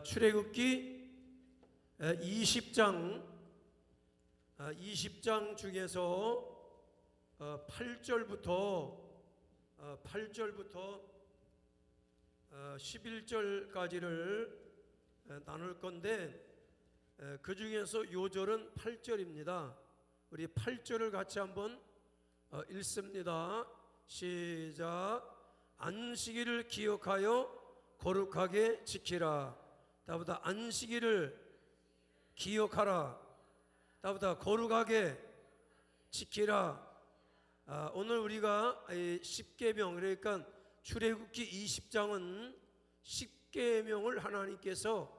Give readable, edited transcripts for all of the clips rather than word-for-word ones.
출애굽기 20장 중에서 8절부터 11절까지를 나눌 건데, 그 중에서 요절은 8절입니다. 우리 8절을 같이 한번 읽습니다. 시작. 안식일을 기억하여 거룩하게 지키라. 다보다 안식일을 기억하라. 다보다 거룩하게 지키라. 오늘 우리가 10계명, 그러니까 출애굽기 20장은 10계명을 하나님께서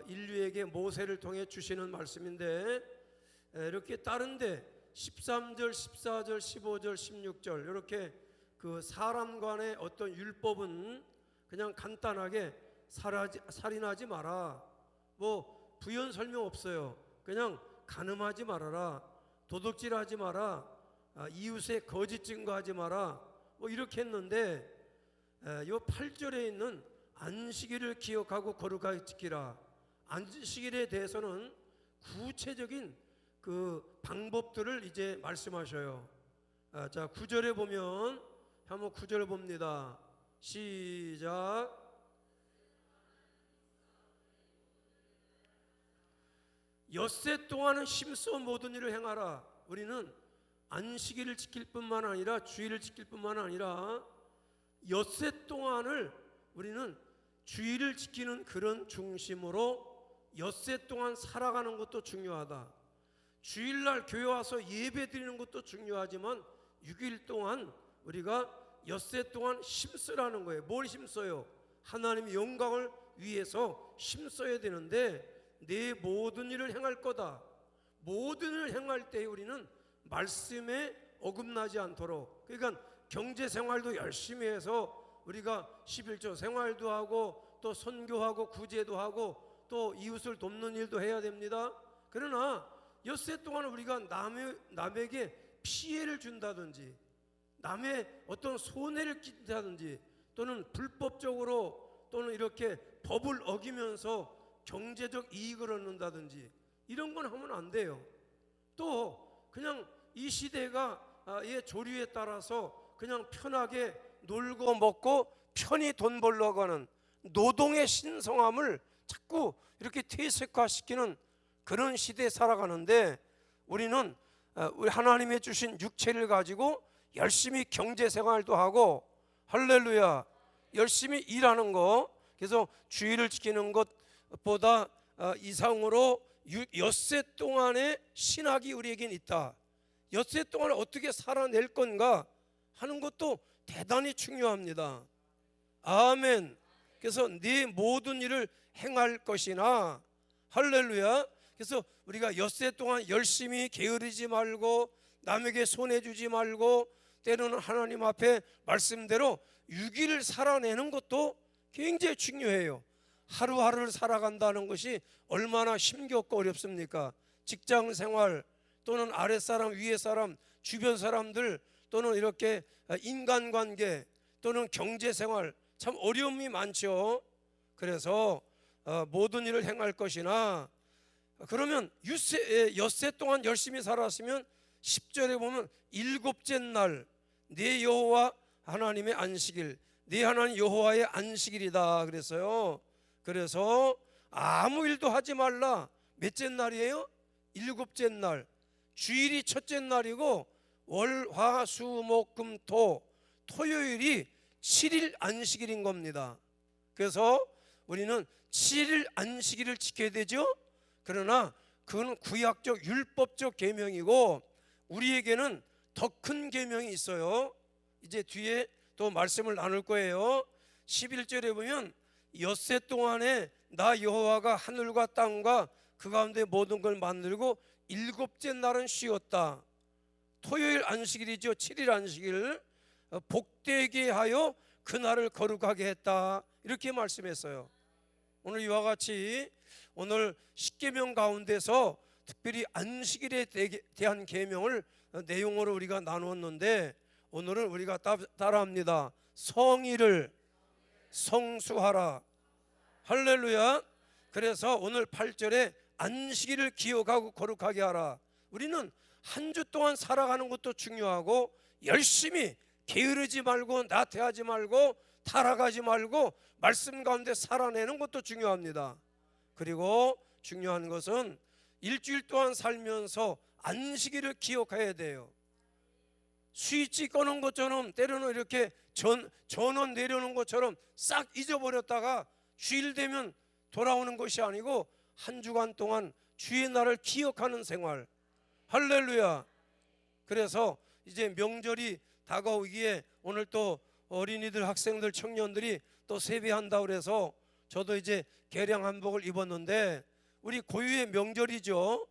인류에게 모세를 통해 주시는 말씀인데, 이렇게 다른데 13절, 14절, 15절, 16절 이렇게 그 사람 간의 어떤 율법은 그냥 간단하게 살인하지 마라, 뭐 부연 설명 없어요. 그냥 간음하지 말아라, 도둑질하지 마라, 이웃의 거짓 증거하지 마라, 뭐 이렇게 했는데, 요 8절에 있는 안식일을 기억하고 거룩하게 지키라, 안식일에 대해서는 구체적인 그 방법들을 이제 말씀하셔요. 자, 9절에 보면 한번 9절 봅니다. 시작. 엿새 동안은 힘써 모든 일을 행하라. 우리는 안식일을 지킬 뿐만 아니라 주일을 지킬 뿐만 아니라 엿새 동안을 우리는 주일을 지키는 그런 중심으로 엿새 동안 살아가는 것도 중요하다. 주일날 교회 와서 예배 드리는 것도 중요하지만 6일 동안 우리가 엿새 동안 힘쓰라는 거예요. 뭘 힘써요? 하나님의 영광을 위해서 힘써야 되는데, 내 모든 일을 행할 거다. 모든 일을 행할 때 우리는 말씀에 어긋나지 않도록, 그러니까 경제생활도 열심히 해서 우리가 11조 생활도 하고 또 선교하고 구제도 하고 또 이웃을 돕는 일도 해야 됩니다. 그러나 엿새 동안 우리가 남에게 피해를 준다든지 남의 어떤 손해를 끼친다든지 또는 불법적으로 또는 이렇게 법을 어기면서 경제적 이익을 얻는다든지 이런 건 하면 안 돼요. 또 그냥 이 시대가의 조류에 따라서 그냥 편하게 놀고 먹고 편히 돈 벌려고 하는 노동의 신성함을 자꾸 이렇게 퇴색화시키는 그런 시대에 살아가는데, 우리는 우리 하나님의 주신 육체를 가지고 열심히 경제생활도 하고, 할렐루야, 열심히 일하는 거, 그래서 주일을 지키는 것보다 이상으로 엿새 동안의 신학이 우리에겐 있다. 엿새 동안 어떻게 살아낼 건가 하는 것도 대단히 중요합니다. 아멘. 그래서 네 모든 일을 행할 것이나, 할렐루야. 그래서 우리가 엿새 동안 열심히 게으르지 말고 남에게 손해주지 말고 때로는 하나님 앞에 말씀대로 6일을 살아내는 것도 굉장히 중요해요. 하루하루를 살아간다는 것이 얼마나 힘겹고 어렵습니까? 직장생활 또는 아랫사람 위에사람 주변 사람들 또는 이렇게 인간관계 또는 경제생활 참 어려움이 많죠. 그래서 모든 일을 행할 것이나, 그러면 엿새 동안 열심히 살았으면 10절에 보면 일곱째 날 내 여호와 하나님의 안식일, 내 하나님 여호와의 안식일이다 그랬어요. 그래서 아무 일도 하지 말라. 몇째 날이에요? 일곱째 날. 주일이 첫째 날이고 월, 화, 수, 목, 금, 토, 토요일이 7일 안식일인 겁니다. 그래서 우리는 7일 안식일을 지켜야 되죠. 그러나 그건 구약적 율법적 계명이고 우리에게는 더 큰 계명이 있어요. 이제 뒤에 또 말씀을 나눌 거예요. 11절에 보면 엿새 동안에 나 여호와가 하늘과 땅과 그 가운데 모든 걸 만들고 일곱째 날은 쉬었다. 토요일 안식일이죠. 7일 안식일. 복되게 하여 그날을 거룩하게 했다. 이렇게 말씀했어요. 오늘 이와 같이 오늘 10계명 가운데서 특별히 안식일에 대한 계명을 내용으로 우리가 나누었는데, 오늘은 우리가 따라합니다. 성일을 성수하라. 할렐루야. 그래서 오늘 8절에 안식일을 기억하고 거룩하게 하라. 우리는 한 주 동안 살아가는 것도 중요하고 열심히 게으르지 말고 나태하지 말고 타락하지 말고 말씀 가운데 살아내는 것도 중요합니다. 그리고 중요한 것은 일주일 동안 살면서 안식일을 기억해야 돼요. 스위치 꺼놓은 것처럼 때로는 이렇게 전원 내려놓은 것처럼 싹 잊어버렸다가 주일 되면 돌아오는 것이 아니고 한 주간 동안 주의 날을 기억하는 생활. 할렐루야. 그래서 이제 명절이 다가오기에 오늘 또 어린이들, 학생들, 청년들이 또 세배한다고 그래서 저도 이제 개량 한복을 입었는데 우리 고유의 명절이죠.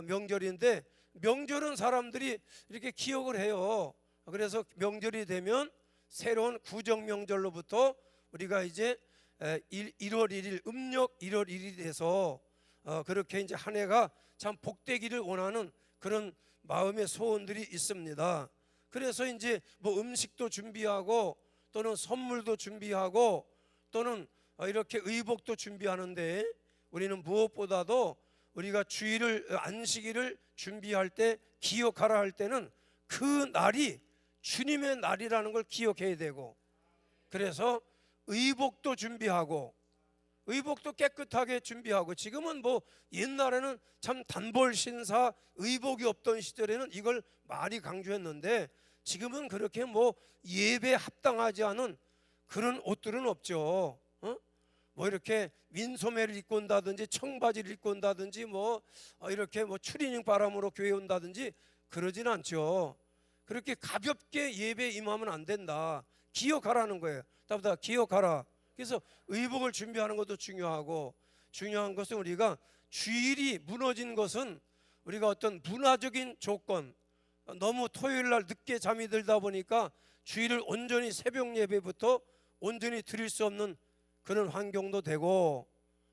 명절인데 명절은 사람들이 이렇게 기억을 해요. 그래서 명절이 되면 새로운 구정 명절로부터 우리가 이제 1월 1일 음력 1월 1일이 돼서 그렇게 이제 한 해가 참 복되기를 원하는 그런 마음의 소원들이 있습니다. 그래서 이제 뭐 음식도 준비하고 또는 선물도 준비하고 또는 이렇게 의복도 준비하는데 우리는 무엇보다도 우리가 주일을 안식일을 준비할 때 기억하라 할 때는 그 날이 주님의 날이라는 걸 기억해야 되고 그래서 의복도 준비하고 의복도 깨끗하게 준비하고 지금은 뭐 옛날에는 참 단벌 신사 의복이 없던 시절에는 이걸 많이 강조했는데 지금은 그렇게 뭐 예배에 합당하지 않은 그런 옷들은 없죠. 뭐 이렇게 민소매를 입고 온다든지 청바지를 입고 온다든지 뭐 이렇게 뭐 추리닝 바람으로 교회 온다든지 그러진 않죠. 그렇게 가볍게 예배에 임하면 안 된다. 기억하라는 거예요. 답답 기억하라. 그래서 의복을 준비하는 것도 중요하고 중요한 것은 우리가 주일이 무너진 것은 우리가 어떤 문화적인 조건 너무 토요일 날 늦게 잠이 들다 보니까 주일을 온전히 새벽 예배부터 온전히 드릴 수 없는 그런 환경도 되고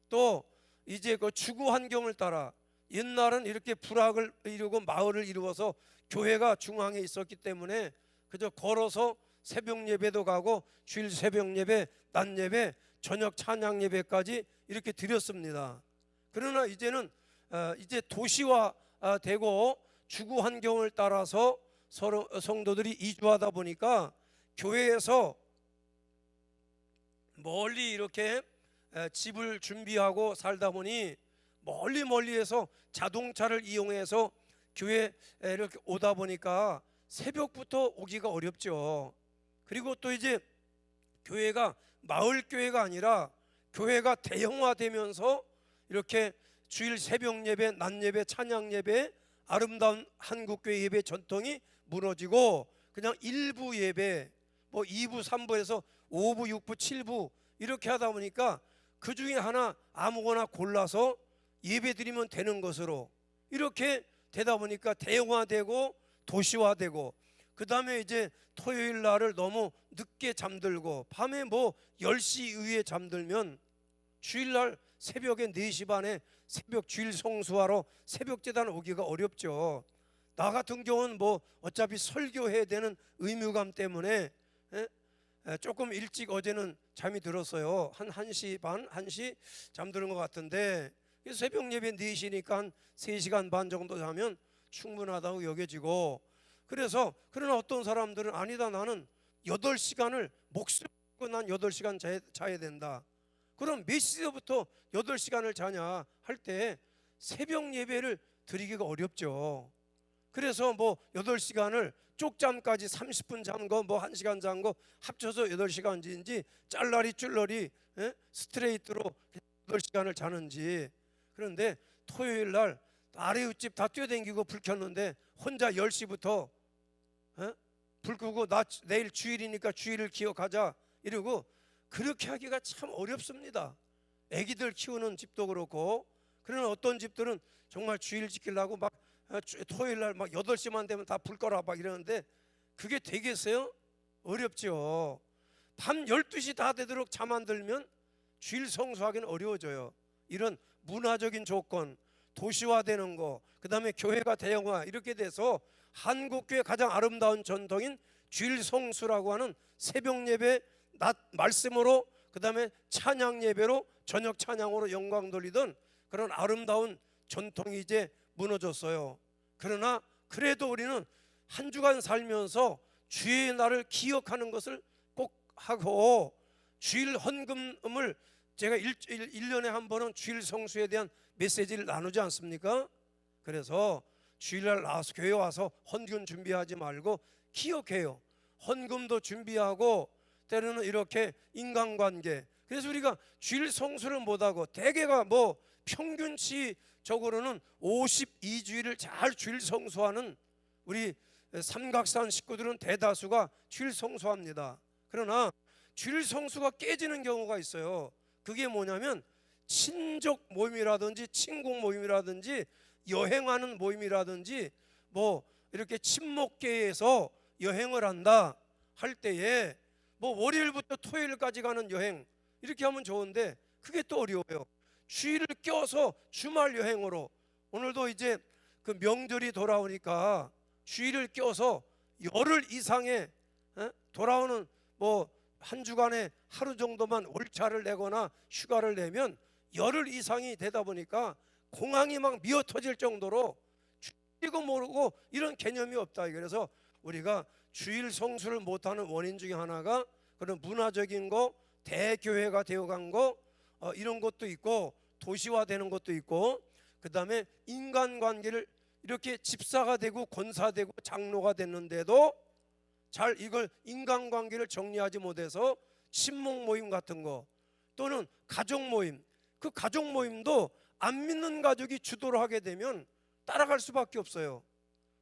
또 이제 그 주거 환경을 따라 옛날은 이렇게 부락을 이루고 마을을 이루어서 교회가 중앙에 있었기 때문에 그저 걸어서 새벽 예배도 가고 주일 새벽 예배, 낮 예배, 저녁 찬양 예배까지 이렇게 드렸습니다. 그러나 이제는 이제 도시화 되고 주거 환경을 따라서 서로 성도들이 이주하다 보니까 교회에서 멀리 이렇게 집을 준비하고 살다 보니 멀리에서 자동차를 이용해서 교회에 이렇게 오다 보니까 새벽부터 오기가 어렵죠. 그리고 또 이제 교회가 마을 교회가 아니라 교회가 대형화되면서 이렇게 주일 새벽 예배, 낮 예배, 찬양 예배, 아름다운 한국교회 예배 전통이 무너지고 그냥 일부 예배, 뭐 2부, 3부에서 5부, 6부, 7부 이렇게 하다 보니까 그 중에 하나 아무거나 골라서 예배 드리면 되는 것으로 이렇게 되다 보니까 대형화되고 도시화되고 그 다음에 이제 토요일 날을 너무 늦게 잠들고 밤에 뭐 10시 이후에 잠들면 주일날 새벽에 4시 반에 새벽 주일 성수하러 새벽 제단 오기가 어렵죠. 나 같은 경우는 뭐 어차피 설교해야 되는 의무감 때문에 조금 일찍 어제는 잠이 들었어요. 한 1시 반, 1시 잠드는 것 같은데 새벽 예배 4시니까 한 3시간 반 정도 자면 충분하다고 여겨지고 그래서 그러나 어떤 사람들은 아니다 나는 8시간을 목숨 걸고 난 8시간 자야 된다. 그럼 몇 시부터 8시간을 자냐 할 때 새벽 예배를 드리기가 어렵죠. 그래서 뭐 8시간을 쪽잠까지 30분 잔 거 뭐 1시간 잔 거 합쳐서 8시간인지 짤라리 줄러리 스트레이트로 8시간을 자는지. 그런데 토요일 날 아래 윗집 다 뛰어댕기고 불 켰는데 혼자 10시부터 불 끄고 내일 주일이니까 주일을 기억하자 이러고 그렇게 하기가 참 어렵습니다. 애기들 키우는 집도 그렇고 그러나 어떤 집들은 정말 주일 지키려고 막 토요일 날 막 8시만 되면 다 불 꺼라 막 이러는데 그게 되겠어요? 어렵죠. 밤 12시 다 되도록 잠 안 들면 주일 성수하기는 어려워져요. 이런 문화적인 조건, 도시화되는 거, 그 다음에 교회가 대형화 이렇게 돼서 한국교회 가장 아름다운 전통인 주일 성수라고 하는 새벽 예배, 낮 말씀으로 그 다음에 찬양 예배로 저녁 찬양으로 영광 돌리던 그런 아름다운 전통이 이제 무너졌어요. 그러나 그래도 우리는 한 주간 살면서 주의 날을 기억하는 것을 꼭 하고, 주일 헌금을 제가 1년에 한 번은 주일 성수에 대한 메시지를 나누지 않습니까? 그래서 주일날 나와서 교회 와서 헌금 준비하지 말고 기억해요. 헌금도 준비하고, 때로는 이렇게 인간관계, 그래서 우리가 주일 성수를 못하고 대개가 뭐 평균치적으로는 52주일을 잘 주일 성수하는 우리 삼각산 식구들은 대다수가 주일 성수합니다. 그러나 주일 성수가 깨지는 경우가 있어요. 그게 뭐냐면 친족 모임이라든지 친구 모임이라든지 여행하는 모임이라든지 뭐 이렇게 친목계에서 여행을 한다 할 때에 뭐 월요일부터 토요일까지 가는 여행 이렇게 하면 좋은데 그게 또 어려워요. 주일을 껴서 주말 여행으로, 오늘도 이제 그 명절이 돌아오니까 주일을 껴서 열흘 이상의 돌아오는 뭐 한 주간에 하루 정도만 월차를 내거나 휴가를 내면 열흘 이상이 되다 보니까 공항이 막 미어 터질 정도로 주일이고 모르고 이런 개념이 없다. 그래서 우리가 주일 성수를 못하는 원인 중에 하나가 그런 문화적인 거, 대교회가 되어간 거, 이런 것도 있고, 도시화되는 것도 있고, 그 다음에 인간관계를 이렇게 집사가 되고 권사되고 장로가 됐는데도 잘 이걸 인간관계를 정리하지 못해서 친목 모임 같은 거, 또는 가족 모임, 그 가족 모임도 안 믿는 가족이 주도를 하게 되면 따라갈 수밖에 없어요.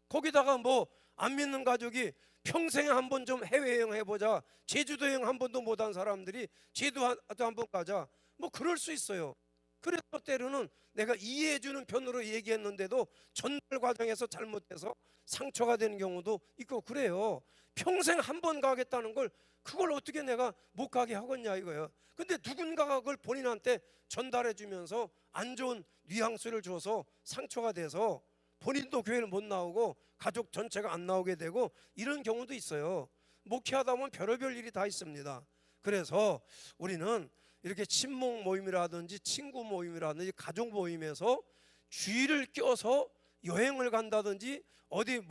거기다가 뭐 안 믿는 가족이 평생에 한 번 좀 해외여행 해보자, 제주도 여행 한 번도 못한 사람들이 제주도 한 번 가자, 뭐 그럴 수 있어요. 그래서 때로는 내가 이해해주는 편으로 얘기했는데도 전달 과정에서 잘못해서 상처가 되는 경우도 있고 그래요. 평생 한 번 가겠다는 걸 그걸 어떻게 내가 못 가게 하겠냐 이거예요. 근데 누군가가 그걸 본인한테 전달해 주면서 안 좋은 뉘앙스를 줘서 상처가 돼서 본인도 교회를 못 나오고 가족 전체가 안 나오게 되고 이런 경우도 있어요. 목회하다 보면 별의별 일이 다 있습니다. 그래서 우리는 이렇게 친목 모임이라든지 친구 모임이라든지 가족 모임에서 주일을 껴서 여행을 간다든지 어디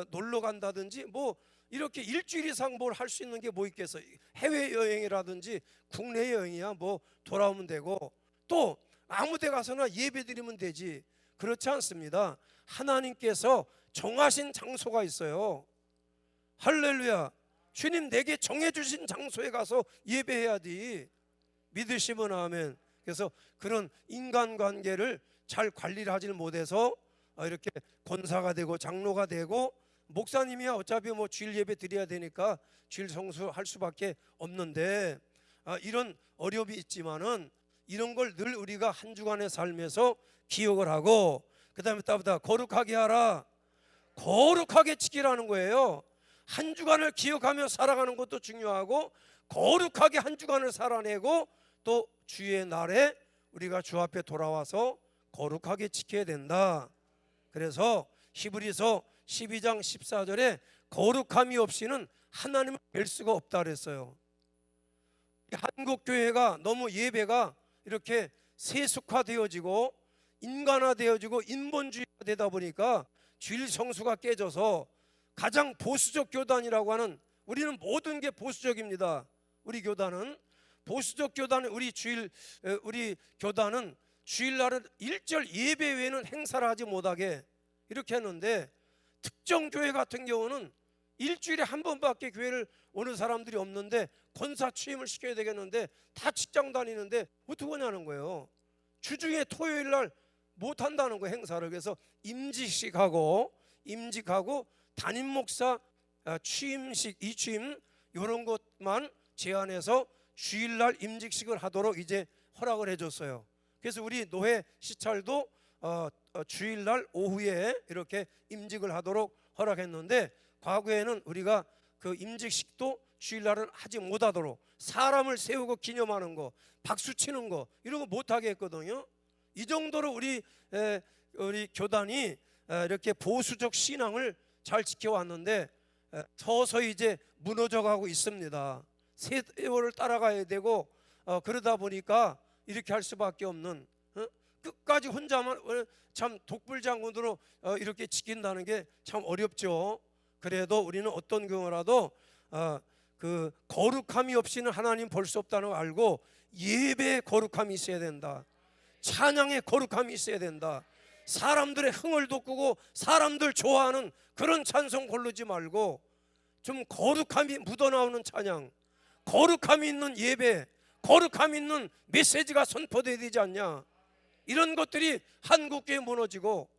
놀러 간다든지 뭐 이렇게 일주일 이상 뭘 할 수 있는 게 뭐 있겠어요. 해외여행이라든지 국내 여행이야 뭐 돌아오면 되고, 또 아무 데 가서나 예배 드리면 되지. 그렇지 않습니다. 하나님께서 정하신 장소가 있어요. 할렐루야. 주님 내게 정해주신 장소에 가서 예배해야지. 믿으시면 아멘. 그래서 그런 인간관계를 잘 관리를 하질 못해서 이렇게 권사가 되고 장로가 되고, 목사님이야 어차피 뭐 주일 예배 드려야 되니까 주일 성수할 수밖에 없는데, 이런 어려움이 있지만은 이런 걸 늘 우리가 한 주간의 삶에서 기억을 하고, 그 다음에 따보다 거룩하게 하라, 거룩하게 지키라는 거예요. 한 주간을 기억하며 살아가는 것도 중요하고, 거룩하게 한 주간을 살아내고, 또 주의 날에 우리가 주 앞에 돌아와서 거룩하게 지켜야 된다. 그래서 히브리서 12장 14절에 거룩함이 없이는 하나님을 뵐 수가 없다 그랬어요. 한국 교회가 너무 예배가 이렇게 세속화되어지고 인간화되어지고 인본주의가 되다 보니까 주일 성수가 깨져서 가장 보수적 교단이라고 하는, 우리는 모든 게 보수적입니다. 우리 교단은 보수적 교단은 우리 교단은 주일날은 일절 예배 외에는 행사를 하지 못하게 이렇게 했는데, 특정 교회 같은 경우는 일주일에 한 번밖에 교회를 오는 사람들이 없는데 권사 취임을 시켜야 되겠는데 다 직장 다니는데 어떻게 하냐는 거예요. 주중에 토요일날 못 한다는 거예요, 행사를. 그래서 임직하고 담임 목사 취임식, 이취임 이런 것만 제한해서 주일날 임직식을 하도록 이제 허락을 해줬어요. 그래서 우리 노회 시찰도 주일날 오후에 이렇게 임직을 하도록 허락했는데, 과거에는 우리가 그 임직식도 주일날은 하지 못하도록 사람을 세우고 기념하는 거, 박수 치는 거 이런 거 못하게 했거든요. 이 정도로 우리 교단이 이렇게 보수적 신앙을 잘 지켜왔는데 서서히 이제 무너져가고 있습니다. 세월을 따라가야 되고 그러다 보니까 이렇게 할 수밖에 없는, 끝까지 혼자만 참 독불장군으로 이렇게 지킨다는 게 참 어렵죠. 그래도 우리는 어떤 경우라도 그 거룩함이 없이는 하나님 볼 수 없다는 걸 알고 예배의 거룩함이 있어야 된다. 찬양의 거룩함이 있어야 된다. 사람들의 흥을 돋구고 사람들 좋아하는 그런 찬송 고르지 말고 좀 거룩함이 묻어나오는 찬양, 거룩함이 있는 예배, 거룩함이 있는 메시지가 선포되어야 되지 않냐. 이런 것들이 한국교회 무너지고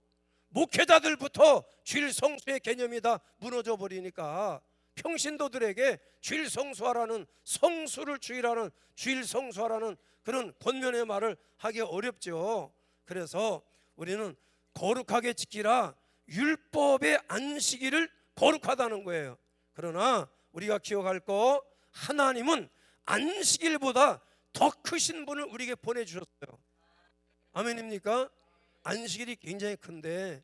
목회자들부터 주일 성수의 개념이 다 무너져 버리니까 평신도들에게 주일 성수하라는, 성수를 주일하는, 주일 성수하라는 그런 권면의 말을 하기 어렵죠. 그래서 우리는 거룩하게 지키라, 율법의 안식일을 거룩하다는 거예요. 그러나 우리가 기억할 거, 하나님은 안식일보다 더 크신 분을 우리에게 보내주셨어요. 아멘입니까? 안식일이 굉장히 큰데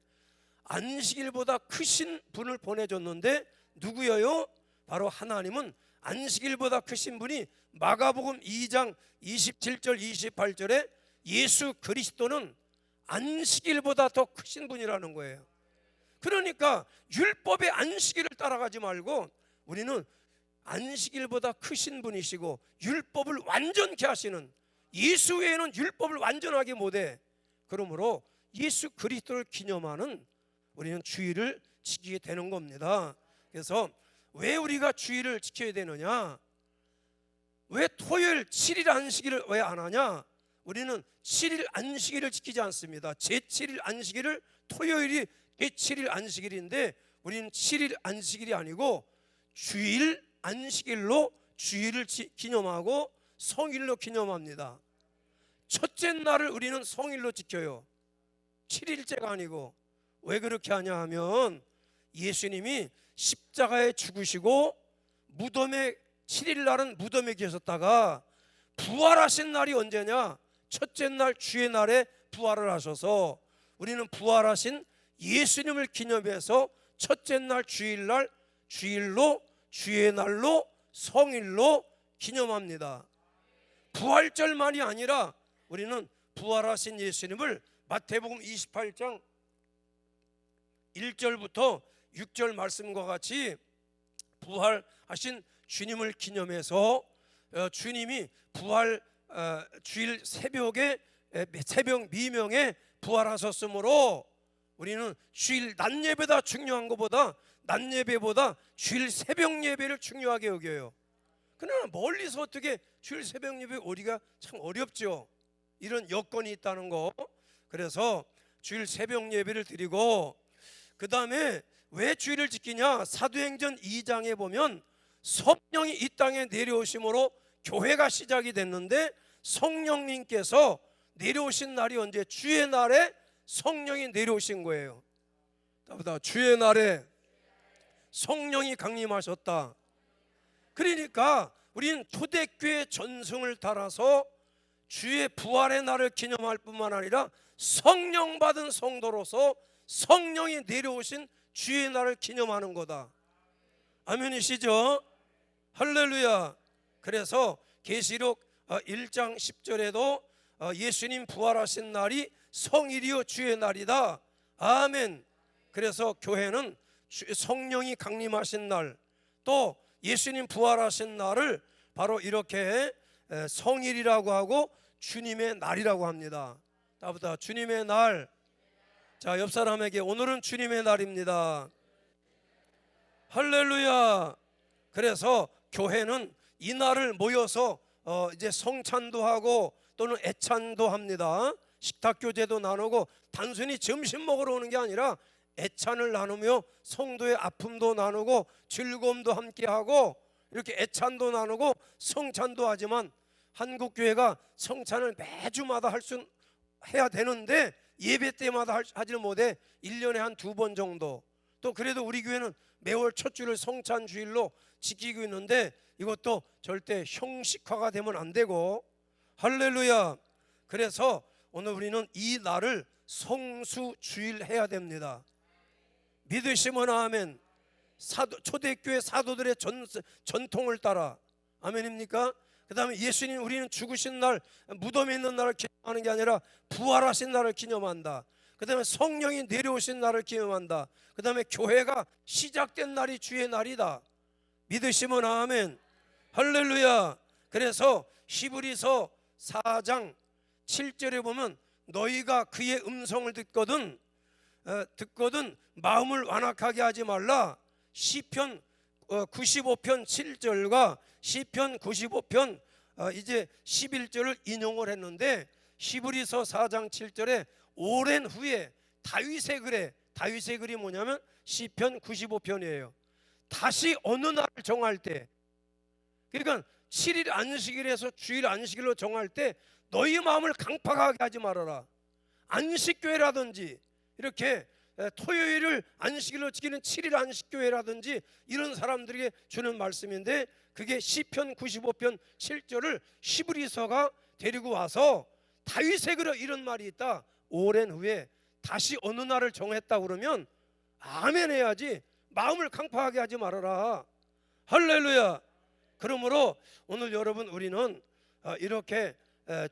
안식일보다 크신 분을 보내줬는데 누구예요? 바로 하나님은 안식일보다 크신 분이 마가복음 2장 27절 28절에 예수 그리스도는 안식일보다 더 크신 분이라는 거예요. 그러니까 율법의 안식일을 따라가지 말고 우리는 안식일보다 크신 분이시고 율법을 완전케 하시는, 예수 외에는 율법을 완전하게 못해. 그러므로 예수 그리스도를 기념하는 우리는 주일을 지키게 되는 겁니다. 그래서 왜 우리가 주일을 지켜야 되느냐? 왜 토요일 7일 안식일을 왜 안 하냐? 우리는 7일 안식일을 지키지 않습니다. 제7일 안식일을, 토요일이 제7일 안식일인데 우리는 7일 안식일이 아니고 주일 안식일로 주일을 기념하고 성일로 기념합니다. 첫째 날을 우리는 성일로 지켜요. 7일째가 아니고. 왜 그렇게 하냐 하면 예수님이 십자가에 죽으시고 무덤에 7일 날은 무덤에 계셨다가 부활하신 날이 언제냐? 첫째 날 주의 날에 부활을 하셔서 우리는 부활하신 예수님을 기념해서 첫째 날 주일날 주일로, 주의 날로, 성일로 기념합니다. 부활절만이 아니라 우리는 부활하신 예수님을 마태복음 28장 1절부터 6절 말씀과 같이 부활하신 주님을 기념해서 주님이 부활 주일 새벽에 새벽 미명에 부활하셨으므로 우리는 주일 낮 예배다 중요한 것보다 낮 예배보다 주일 새벽 예배를 중요하게 여겨요. 그러나 멀리서 어떻게 주일 새벽 예배 오기가 참 어렵죠. 이런 여건이 있다는 거. 그래서 주일 새벽 예배를 드리고 그 다음에 왜 주일을 지키냐? 사도행전 2장에 보면 성령이 이 땅에 내려오심으로 교회가 시작이 됐는데 성령님께서 내려오신 날이 언제? 주의 날에 성령이 내려오신 거예요. 주의 날에 성령이 강림하셨다. 그러니까 우리는 초대교회 전승을 따라서 주의 부활의 날을 기념할 뿐만 아니라 성령 받은 성도로서 성령이 내려오신 주의 날을 기념하는 거다. 아멘이시죠? 할렐루야. 그래서 계시록 1장 10절에도 예수님 부활하신 날이 성일이요 주의 날이다. 아멘. 그래서 교회는 성령이 강림하신 날, 또 예수님 부활하신 날을 바로 이렇게 성일이라고 하고 주님의 날이라고 합니다. 다보다 주님의 날. 자, 옆 사람에게 오늘은 주님의 날입니다. 할렐루야. 그래서 교회는 이 날을 모여서 이제 성찬도 하고 또는 애찬도 합니다. 식탁 교제도 나누고 단순히 점심 먹으러 오는 게 아니라 애찬을 나누며 성도의 아픔도 나누고 즐거움도 함께하고 이렇게 애찬도 나누고 성찬도 하지만 한국 교회가 성찬을 매주마다 해야 되는데 예배 때마다 하지는 못해. 1년에 한 2번 정도. 또 그래도 우리 교회는 매월 첫 주를 성찬 주일로 지키고 있는데 이것도 절대 형식화가 되면 안 되고. 할렐루야. 그래서 오늘 우리는 이 날을 성수주일 해야 됩니다. 믿으시면 아멘. 초대교회 사도들의 전통을 따라. 아멘입니까? 그 다음에 예수님 우리는 죽으신 날, 무덤에 있는 날을 기념하는 게 아니라 부활하신 날을 기념한다. 그 다음에 성령이 내려오신 날을 기념한다. 그 다음에 교회가 시작된 날이 주의 날이다. 믿으시면 아멘. 할렐루야. 그래서 히브리서 4장 7절에 보면 너희가 그의 음성을 듣거든 마음을 완악하게 하지 말라. 시편 95편 7절과 시편 95편 이제 11절을 인용을 했는데, 히브리서 4장 7절에 오랜 후에 다윗의 글에, 다윗의 글이 뭐냐면 시편 95편이에요. 다시 어느 날을 정할 때, 그러니까 7일 안식일에서 주일 안식일로 정할 때 너희 마음을 강팍하게 하지 말아라. 안식교회라든지 이렇게 토요일을 안식일로 지키는 7일 안식교회라든지 이런 사람들에게 주는 말씀인데, 그게 시편 95편 7절을 히브리서가 데리고 와서 다윗의 글에 이런 말이 있다. 오랜 후에 다시 어느 날을 정했다 그러면 아멘 해야지, 마음을 강팍하게 하지 말아라. 할렐루야. 그러므로 오늘 여러분 우리는 이렇게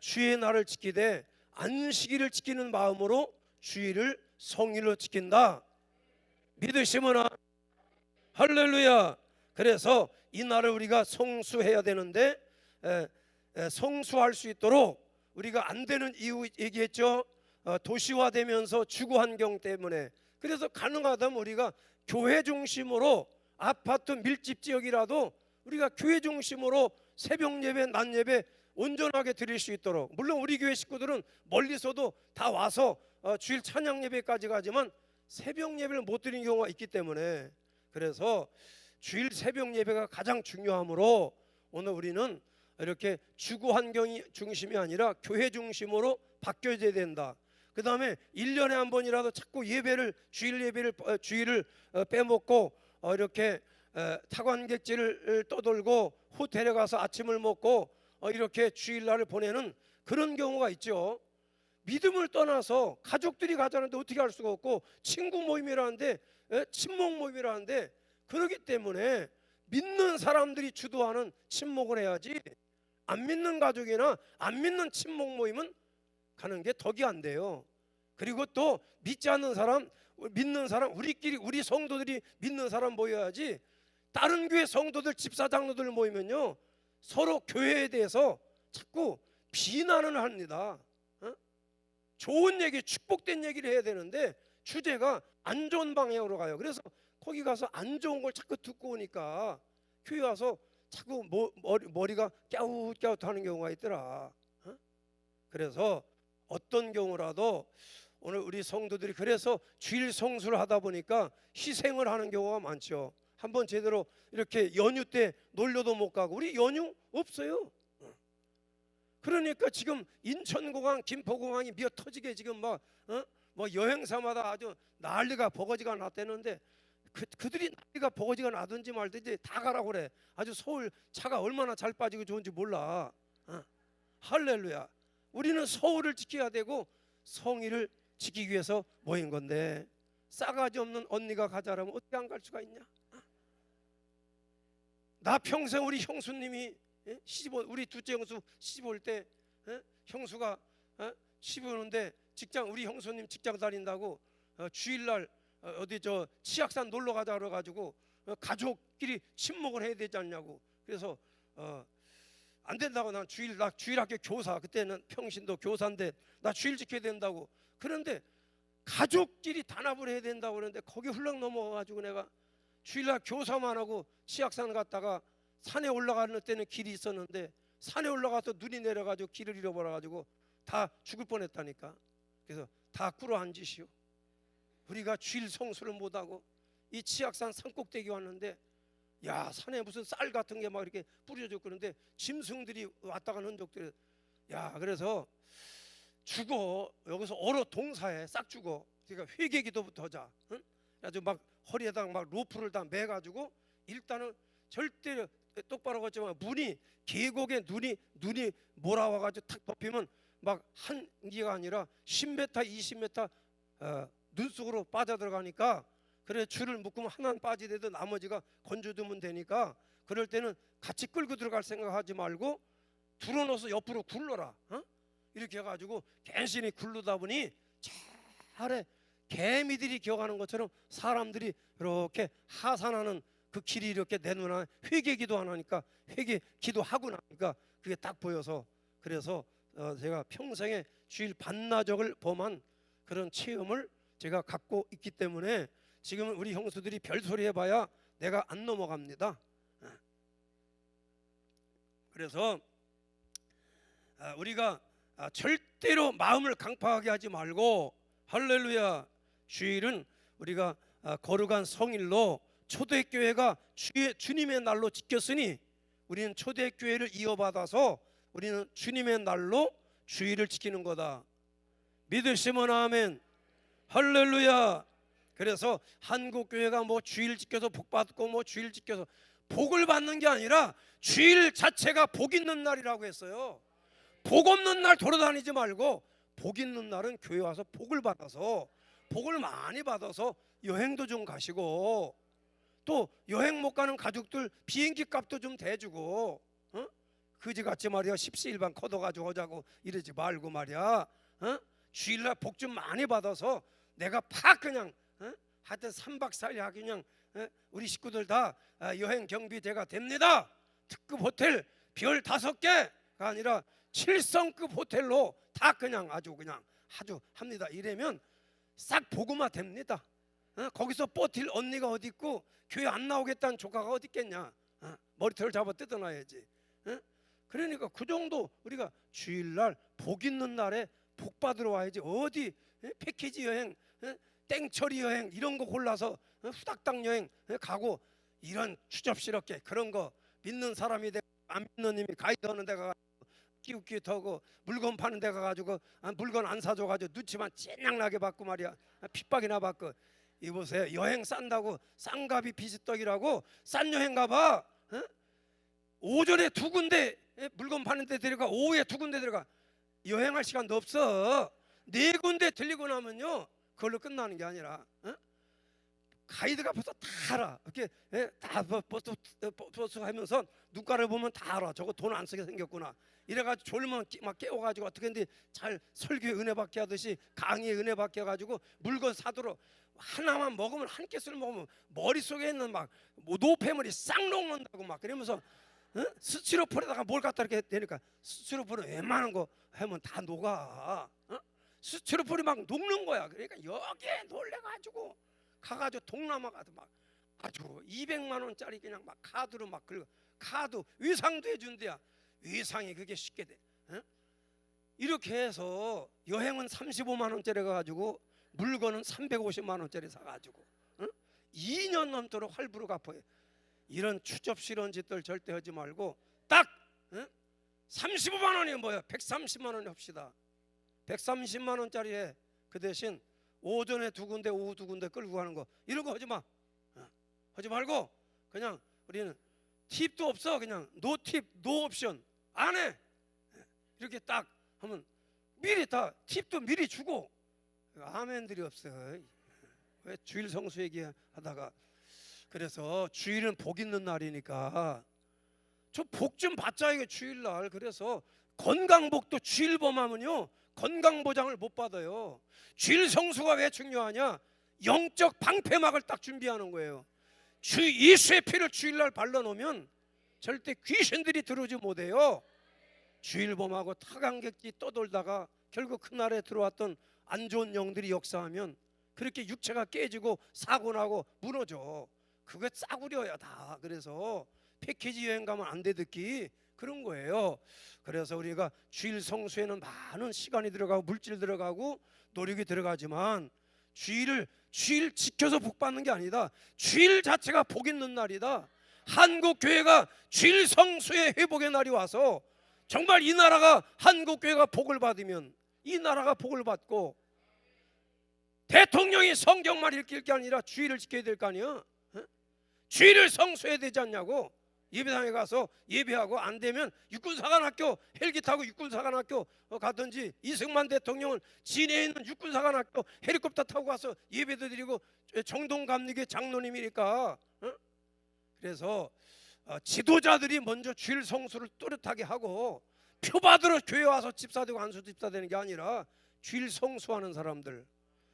주의 날을 지키되 안식일을 지키는 마음으로 주일을 성일로 지킨다. 믿으시면 할렐루야. 그래서 이 날을 우리가 성수해야 되는데 성수할 수 있도록 우리가 안 되는 이유 얘기했죠. 도시화되면서 주거 환경 때문에. 그래서 가능하다면 우리가 교회 중심으로, 아파트 밀집 지역이라도 우리가 교회 중심으로 새벽 예배, 낮 예배 온전하게 드릴 수 있도록. 물론 우리 교회 식구들은 멀리서도 다 와서 주일 찬양 예배까지 가지만 새벽 예배를 못 드리는 경우가 있기 때문에, 그래서 주일 새벽 예배가 가장 중요하므로 오늘 우리는 이렇게 주거 환경이 중심이 아니라 교회 중심으로 바뀌어야 된다. 그 다음에 1년에 한 번이라도 자꾸 예배를, 주일을 빼먹고 이렇게 타관객지를 떠돌고 호텔에 가서 아침을 먹고 이렇게 주일날을 보내는 그런 경우가 있죠. 믿음을 떠나서 가족들이 가자는데 어떻게 할 수가 없고, 친구 모임이라는데, 친목 모임이라는데, 그렇기 때문에 믿는 사람들이 주도하는 친목을 해야지, 안 믿는 가족이나 안 믿는 친목 모임은 가는 게 덕이 안 돼요. 그리고 또 믿지 않는 사람, 믿는 사람, 우리끼리, 우리 성도들이 믿는 사람 모여야지, 다른 교회 성도들, 집사 장로들 모이면요 서로 교회에 대해서 자꾸 비난을 합니다. 좋은 얘기, 축복된 얘기를 해야 되는데 주제가 안 좋은 방향으로 가요. 그래서 거기 가서 안 좋은 걸 자꾸 듣고 오니까 교회 와서 자꾸 머리가 갸웃갸웃하는 경우가 있더라. 그래서 어떤 경우라도 오늘 우리 성도들이 그래서 주일 성수를 하다 보니까 희생을 하는 경우가 많죠. 한번 제대로 이렇게 연휴 때 놀러도 못 가고, 우리 연휴 없어요. 그러니까 지금 인천공항, 김포공항이 미어 터지게 지금 뭐 여행사마다 아주 난리가 버거지가 났다는데, 그들이 난리가 버거지가 나든지 말든지 다 가라고 그래. 아주 서울 차가 얼마나 잘 빠지고 좋은지 몰라. 할렐루야. 우리는 서울을 지켜야 되고 성의를 지키기 위해서 모인 건데, 싸가지 없는 언니가 가자라면 어떻게 안 갈 수가 있냐? 나 평생 우리 형수님이 우리 둘째 형수 시집 올 때 형수가 시집 오는데 우리 형수님 직장 다닌다고 주일날 어디 저 치악산 놀러 가자 그래가지고 가족끼리 친목을 해야 되지 않냐고. 그래서 안 된다고, 나 주일학교 교사, 그때는 평신도 교사인데 나 주일 지켜야 된다고. 그런데 가족끼리 단합을 해야 된다고 그러는데 거기 훌렁 넘어가가지고 내가 주일날 교사만 하고 치악산 갔다가 산에 올라가는 때는 길이 있었는데 산에 올라가서 눈이 내려가지고 길을 잃어버려가지고 다 죽을 뻔했다니까. 그래서 다 꿇어앉으시오. 우리가 주일 성수를 못하고 이 치악산 산꼭대기 왔는데, 야, 산에 무슨 쌀 같은 게 막 이렇게 뿌려져 그런데 짐승들이 왔다 가는 흔적들이, 야, 그래서 죽어. 여기서 얼어 동사해. 싹 죽어. 그러니까 회개기도부터 하자. 응? 아주 막 허리에다가 막 로프를 다 매가지고 일단은 절대 똑바로 걷지만 계곡에 눈이 몰아와가지고 탁 덮이면 막 한 기가 아니라 10m, 20m 눈 속으로 빠져 들어가니까, 그래 줄을 묶으면 하나는 빠지더라도 나머지가 건져두면 되니까, 그럴 때는 같이 끌고 들어갈 생각하지 말고 불어넣어서 옆으로 굴러라. 이렇게 해가지고 간신히 굴르다 보니 차례 개미들이 기어가는 것처럼 사람들이 이렇게 하산하는 그 길이 이렇게 내 눈에 회개 기도 안 하니까 회개 기도하고 나니까 그게 딱 보여서, 그래서 제가 평생에 주일 반나절을 범한 그런 체험을 제가 갖고 있기 때문에 지금은 우리 형수들이 별소리 해봐야 내가 안 넘어갑니다. 그래서 우리가 절대로 마음을 강팍하게 하지 말고, 할렐루야, 주일은 우리가 거룩한 성일로 초대교회가 주님의 날로 지켰으니 우리는 초대교회를 이어받아서 우리는 주님의 날로 주일을 지키는 거다. 믿으시면 아멘. 할렐루야. 그래서 한국교회가 뭐 주일 지켜서 복 받고 뭐 주일 지켜서 복을 받는 게 아니라 주일 자체가 복 있는 날이라고 했어요. 복 없는 날 돌아다니지 말고 복 있는 날은 교회 와서 복을 받아서, 복을 많이 받아서 여행도 좀 가시고, 또 여행 못 가는 가족들 비행기 값도 좀 대주고, 그지같이 말이야 십시일반 걷어가지고 하자고 이러지 말고 말이야, 주일날 복 좀 많이 받아서 내가 팍 그냥 하여튼 3박 4일 하기 그냥 우리 식구들 다 여행 경비 제가 됩니다. 특급 호텔 별 5개가 아니라 7성급 호텔로 다 그냥 아주 합니다. 이러면 싹 복음화 됩니다. 거기서 뽀틸 언니가 어디 있고 교회 안 나오겠다는 조카가 어디 있겠냐. 머리털 잡아 뜯어놔야지. 그러니까 그 정도 우리가 주일날 복 있는 날에 복 받으러 와야지. 어디 패키지 여행, 땡처리 여행 이런 거 골라서 후닥닥 여행 가고, 이런 추접스럽게 그런 거 믿는 사람이 되고 안 믿는 님이 가이드 하는 데가 끼우끼우 터고 물건 파는 데 가가지고 물건 안 사줘가지고 눈치만 찐낙나게 받고 말이야, 핍박이나 받고. 이보세요, 여행 싼다고 쌍갑이 비지떡이라고 싼 여행 가봐. 오전에 2군데 물건 파는 데 데려가, 오후에 2군데 들어가. 여행할 시간도 없어. 4군데 들리고 나면요 그걸로 끝나는 게 아니라 가이드가 벌써 다 알아. 이렇게 다 버스 하면서 눈가를 보면 다 알아. 저거 돈 안 쓰게 생겼구나. 이래가지고 졸면 막 깨워가지고 어떻게 했는데 잘 설교에 은혜 받게 하듯이 강의에 은혜 받게 해가지고 물건 사도록 하나만 먹으면, 한 개술 먹으면 머릿속에 있는 막 노폐물이 싹 녹는다고 막 그러면서 스티로폼에다가 뭘 갖다 이렇게 대니까 스티로폼은 웬만한 거 하면 다 녹아. 스티로폼이 막 녹는 거야. 그러니까 여기에 놀래가지고 가가지고 동남아 가도 막 아주 200만 원짜리 그냥 막 카드로 막 긁어. 카드 위상도 해준대야. 위상이 그게 쉽게 돼. 이렇게 해서 여행은 35만 원짜리 가가지고 물건은 350만 원짜리 사가지고 2년 넘도록 할부로 갚아요. 이런 추접스러운 짓들 절대 하지 말고 딱 35만 원이 뭐야, 130만 원이 합시다. 130만 원짜리에 그 대신 오전에 2군데 오후 2군데 끌고 가는 거, 이런 거 하지 마. 하지 말고 그냥 우리는 팁도 없어. 그냥 노 팁, 노 옵션 안 해. 이렇게 딱 하면 미리 다 팁도 미리 주고. 아멘들이 없어요. 왜 주일 성수 얘기하다가. 그래서 주일은 복 있는 날이니까 저 복 좀 받자 이게 주일날. 그래서 건강복도 주일 범하면요 건강보장을 못 받아요. 주일 성수가 왜 중요하냐? 영적 방패막을 딱 준비하는 거예요. 주 예수의 피를 주일날 발라놓으면 절대 귀신들이 들어오지 못해요. 주일 범하고 타강객지 떠돌다가 결국 그날에 들어왔던 안 좋은 영들이 역사하면 그렇게 육체가 깨지고 사고나고 무너져. 그게 싸구려야 다. 그래서 패키지 여행 가면 안 되듯이 그런 거예요. 그래서 우리가 주일 성수에는 많은 시간이 들어가고 물질 들어가고 노력이 들어가지만 주일 지켜서 복 받는 게 아니다. 주일 자체가 복 있는 날이다. 한국 교회가 주일 성수의 회복의 날이 와서 정말 이 나라가, 한국 교회가 복을 받으면 이 나라가 복을 받고, 대통령이 성경만 읽을 게 아니라 주일을 지켜야 될 거 아니야. 주일을 성수해야 되지 않냐고. 예배당에 가서 예배하고 안 되면 육군사관학교 헬기 타고 육군사관학교 가든지, 이승만 대통령은 진해에 있는 육군사관학교 헬리콥터 타고 가서 예배도 드리고 정동감리교 장로님이니까. 그래서 지도자들이 먼저 주일 성수를 또렷하게 하고 표 받으러 교회 와서 집사되고 안수 집사되는 게 아니라 주일 성수하는 사람들.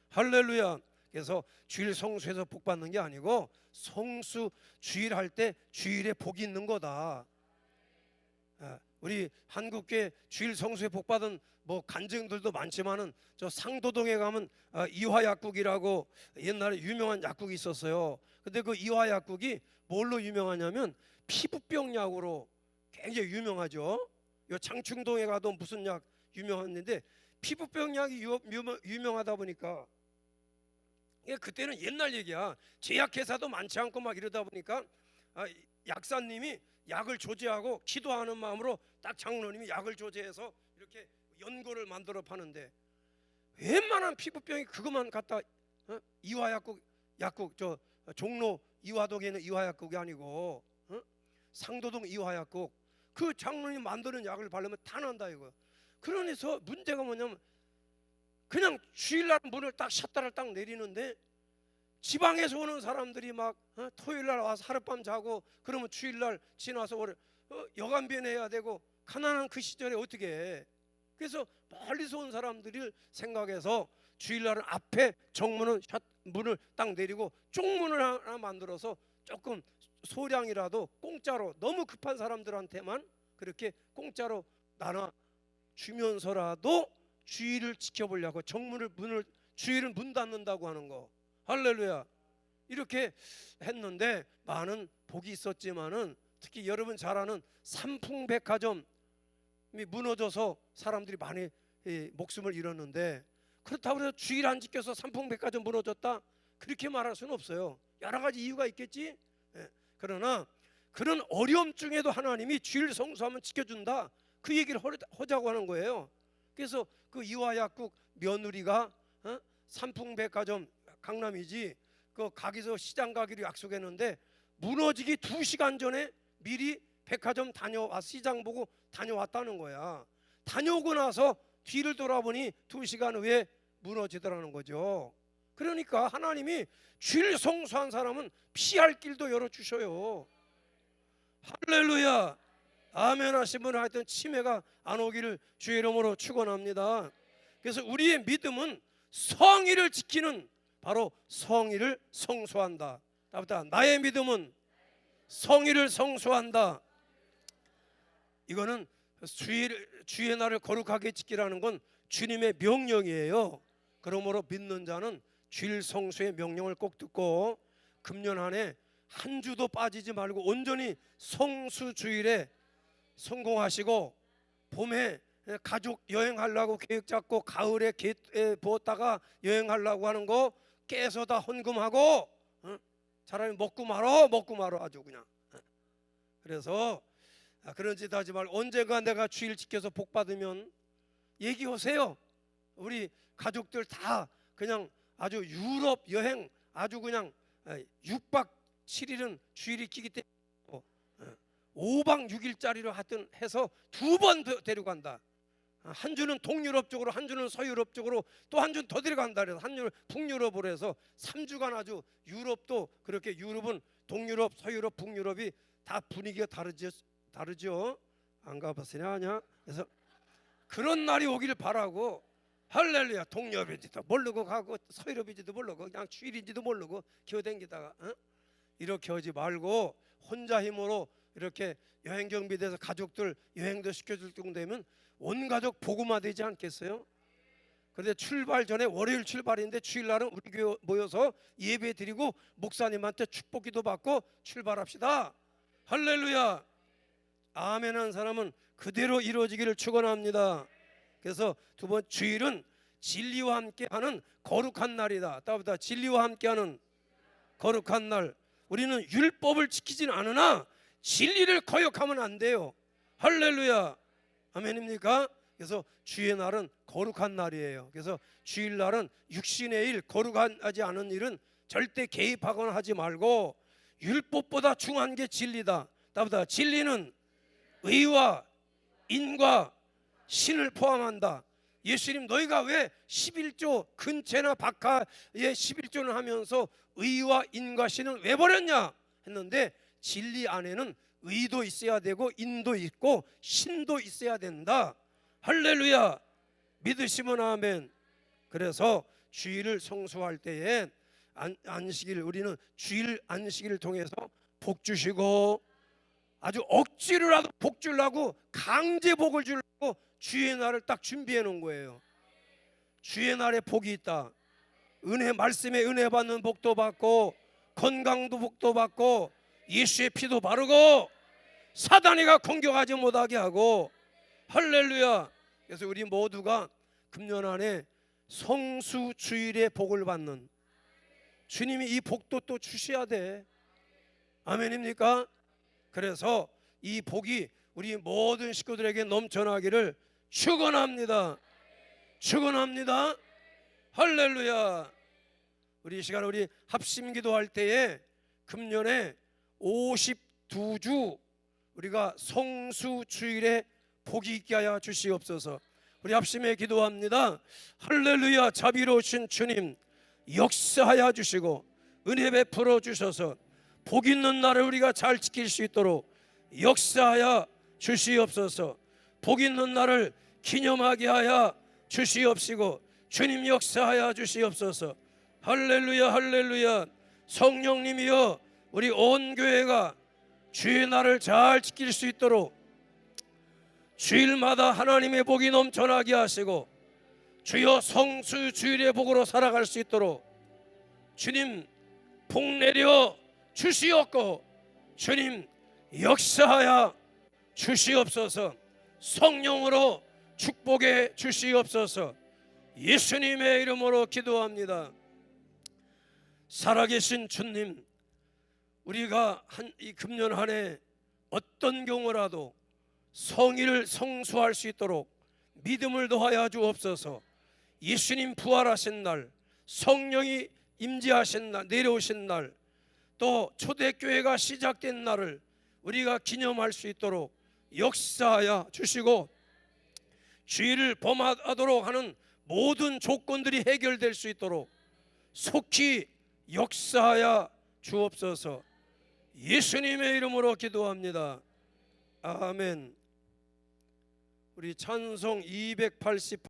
할렐루야. 그래서 주일 성수해서 복 받는 게 아니고 성수 주일 할 때 주일에 복이 있는 거다. 우리 한국계 주일 성수에 복 받은 뭐 간증들도 많지만은 저 상도동에 가면 이화약국이라고 옛날에 유명한 약국이 있었어요. 근데 그 이화약국이 뭘로 유명하냐면 피부병 약으로 굉장히 유명하죠. 요 장충동에 가도 무슨 약 유명했는데 피부병 약이 유명하다 보니까 그때는 옛날 얘기야. 제약회사도 많지 않고 막 이러다 보니까 약사님이 약을 조제하고 기도하는 마음으로 딱 장로님이 약을 조제해서 이렇게 연고를 만들어 파는데 웬만한 피부병이 그것만 갖다 이화약국 저 종로 이화동에 있는 이화약국이 아니고 상도동 이화약국 그 장로님 만드는 약을 바르면 다 난다 이거. 그러니까 문제가 뭐냐면 그냥 주일날 문을 딱 샷다를 딱 내리는데 지방에서 오는 사람들이 막 토요일날 와서 하룻밤 자고 그러면 주일날 지나서 여간비에 내야 되고 가난한 그 시절에 어떻게 해. 그래서 멀리서 온 사람들을 생각해서 주일날은 앞에 정문은 문을 딱 내리고 쪽문을 하나 만들어서 조금 소량이라도 공짜로 너무 급한 사람들한테만 그렇게 공짜로 나눠 주면서라도 주일을 지켜보려고 주일은 문 닫는다고 하는 거. 할렐루야. 이렇게 했는데 많은 복이 있었지만은 특히 여러분 잘 아는 삼풍백화점이 무너져서 사람들이 많이 목숨을 잃었는데 그렇다고 해서 주일 안 지켜서 삼풍백화점 무너졌다 그렇게 말할 수는 없어요. 여러 가지 이유가 있겠지. 그러나 그런 어려움 중에도 하나님이 주일 성수하면 지켜준다 그 얘기를 하자고 하는 거예요. 그래서 그 이화약국 며느리가 삼풍백화점 강남이지 그 가기서 시장 가기로 약속했는데 무너지기 2시간 전에 미리 백화점 다녀와 시장 보고 다녀왔다는 거야. 다녀오고 나서 뒤를 돌아보니 2시간 후에 무너지더라는 거죠. 그러니까 하나님이 주일 성수한 사람은 피할 길도 열어주셔요. 할렐루야. 아멘 하신 분은 하여튼 치매가 안 오기를 주의 이름으로 축원합니다. 그래서 우리의 믿음은 성의를 지키는 바로 성의를 성수한다. 나의 믿음은 성의를 성수한다. 이거는 주의 날을 거룩하게 지키라는 건 주님의 명령이에요. 그러므로 믿는 자는 주일 성수의 명령을 꼭 듣고 금년 한 해 한 주도 빠지지 말고 온전히 성수 주일에 성공하시고 봄에 가족 여행하려고 계획 잡고 가을에 개 부었다가 여행하려고 하는 거 깨서 다 헌금하고 차라리 먹고 말어 아주 그냥. 그래서 그런 짓 하지 말고 언젠가 내가 주일 지켜서 복 받으면 얘기하세요. 우리 가족들 다 그냥 아주 유럽 여행 아주 그냥 6박 7일은 주일이 끼기 때문에 5박 6일짜리로 하여튼 해서 2번 데려간다. 한 주는 동유럽 쪽으로 한 주는 서유럽 쪽으로 또 한 주는 더 데려간다. 그래서 한 주는 북유럽으로 해서 3주간 아주 유럽도 그렇게 유럽은 동유럽 서유럽 북유럽이 다 분위기가 다르죠. 안 가봤으냐 아냐. 그래서 그런 날이 오기를 바라고 할렐루야. 동유럽인지도 모르고 가고 서유럽인지도 모르고 그냥 주일인지도 모르고 기어댕기다가 이렇게 하지 말고 혼자 힘으로 이렇게 여행 경비돼서 가족들 여행도 시켜줄 정도 되면 온 가족 복음화 되지 않겠어요? 그런데 출발 전에 월요일 출발인데 주일날은 우리 교회 모여서 예배 드리고 목사님한테 축복기도 받고 출발합시다. 할렐루야. 아멘 한 사람은 그대로 이루어지기를 축원합니다. 그래서 두 번 주일은 진리와 함께하는 거룩한 날이다. 따보다 진리와 함께하는 거룩한 날. 우리는 율법을 지키지는 않으나 진리를 거역하면 안 돼요. 할렐루야. 아멘입니까? 그래서 주의 날은 거룩한 날이에요. 그래서 주일날은 육신의 일, 거룩하지 않은 일은 절대 개입하거나 하지 말고 율법보다 중요한 게 진리다. 따보다 진리는 의와 인과 신을 포함한다. 예수님 너희가 왜 11조 근체나 박하의 11조는 하면서 의와 인과 신을 왜 버렸냐 했는데 진리 안에는 의도 있어야 되고 인도 있고 신도 있어야 된다. 할렐루야. 믿으시면 아멘. 그래서 주일을 성수할 때에 안식일, 우리는 주일 안식일을 통해서 복 주시고, 아주 억지로라도 복 주려고, 강제 복을 주려고 주의 날을 딱 준비해 놓은 거예요. 주의 날에 복이 있다. 은혜, 말씀에 은혜 받는 복도 받고, 건강도 복도 받고, 예수의 피도 바르고, 사단이가 공격하지 못하게 하고. 할렐루야. 그래서 우리 모두가 금년 안에 성수 주일의 복을 받는, 주님이 이 복도 또 주셔야 돼. 아멘입니까? 그래서 이 복이 우리 모든 식구들에게 넘쳐나기를 축원합니다. 축원합니다. 할렐루야. 우리 이 시간 우리 합심 기도할 때에 금년에 52주 우리가 성수 주일에 복이 있게 하여 주시옵소서. 우리 합심에 기도합니다. 할렐루야. 자비로우신 주님, 역사하여 주시고 은혜 베풀어 주셔서 복 있는 날을 우리가 잘 지킬 수 있도록 역사하여 주시옵소서. 복 있는 날을 기념하게 하여 주시옵시고 주님 역사하여 주시옵소서. 할렐루야. 할렐루야. 성령님이여, 우리 온 교회가 주의 날을 잘 지킬 수 있도록 주일마다 하나님의 복이 넘쳐나게 하시고 주여 성수 주일의 복으로 살아갈 수 있도록 주님 복 내려 주시옵고 주님 역사하여 주시옵소서. 성령으로 축복해 주시옵소서. 예수님의 이름으로 기도합니다. 살아계신 주님, 우리가 이 금년 한 해 어떤 경우라도 성의를 성수할 수 있도록 믿음을 더하여 주옵소서. 예수님 부활하신 날, 성령이 임재하신 날, 내려오신 날, 또 초대교회가 시작된 날을 우리가 기념할 수 있도록 역사하여 주시고 주의를 범하도록 하는 모든 조건들이 해결될 수 있도록 속히 역사하여 주옵소서. 예수님의 이름으로 기도합니다. 아멘. 우리 찬송 288